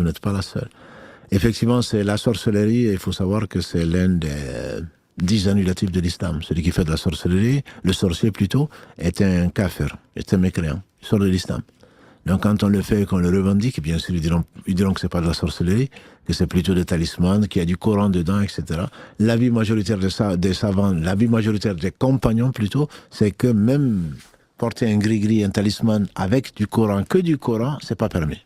n'êtes pas la seule. Effectivement, c'est la sorcellerie, et il faut savoir que c'est l'un des 10 annulatifs de l'islam. Celui qui fait de la sorcellerie, le sorcier plutôt, est un kafir, est un mécréant, il sort de l'islam. Donc quand on le fait et qu'on le revendique, bien sûr, ils diront que c'est pas de la sorcellerie, que c'est plutôt des talismans, qu'il y a du Coran dedans, etc. L'avis majoritaire des savants, l'avis majoritaire des compagnons plutôt, c'est que même porter un gris-gris, un talisman avec du Coran, que du Coran, c'est pas permis.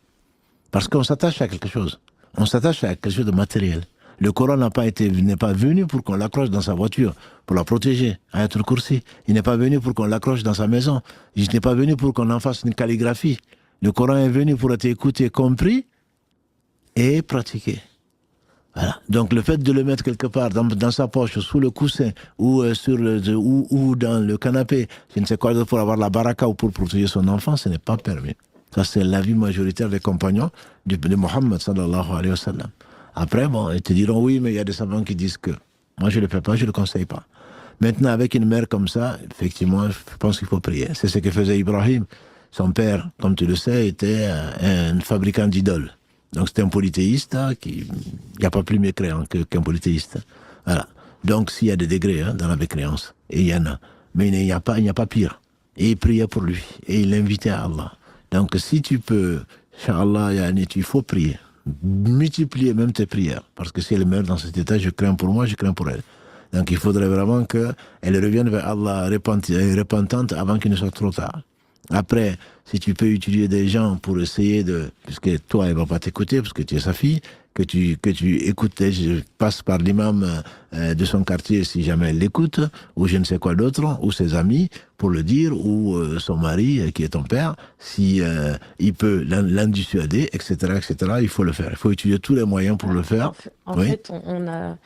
Parce qu'on s'attache à quelque chose. On s'attache à quelque chose de matériel. Le Coran n'est pas venu pour qu'on l'accroche dans sa voiture, pour la protéger, Ayatul Kursi. Il n'est pas venu pour qu'on l'accroche dans sa maison. Il n'est pas venu pour qu'on en fasse une calligraphie. Le Coran est venu pour être écouté, compris et pratiqué. Voilà. Donc le fait de le mettre quelque part dans sa poche, sous le coussin ou ou dans le canapé, je ne sais quoi, pour avoir la baraka ou pour protéger son enfant, ce n'est pas permis. Ça, c'est l'avis majoritaire des compagnons de Mohammed sallallahu alayhi wa sallam. Après, bon, ils te diront oui, mais il y a des savants qui disent que. Moi, je ne le fais pas, je ne le conseille pas. Maintenant, avec une mère comme ça, effectivement, je pense qu'il faut prier. C'est ce que faisait Ibrahim. Son père, comme tu le sais, était un fabricant d'idoles. Donc, c'était un polythéiste, il n'y a pas plus mécréant qu'un polythéiste. Voilà. Donc, s'il y a des degrés dans la mécréance, et il y en a, mais il n'y a pas pire. Et il priait pour lui, et il l'invitait à Allah. Donc, si tu peux, Inch'Allah, il faut prier. Multiplier même tes prières. Parce que si elle meurt dans cet état, je crains pour moi, je crains pour elle. Donc, il faudrait vraiment qu'elle revienne vers Allah repentante avant qu'il ne soit trop tard. Après, si tu peux utiliser des gens pour essayer puisque toi, elle ne va pas t'écouter, parce que tu es sa fille, que tu écoutes, je passe par l'imam de son quartier si jamais elle l'écoute, ou je ne sais quoi d'autre, ou ses amis, pour le dire, ou son mari, qui est ton père, si il peut l'indissuader, etc., etc., il faut le faire. Il faut utiliser tous les moyens pour le faire. En fait, on a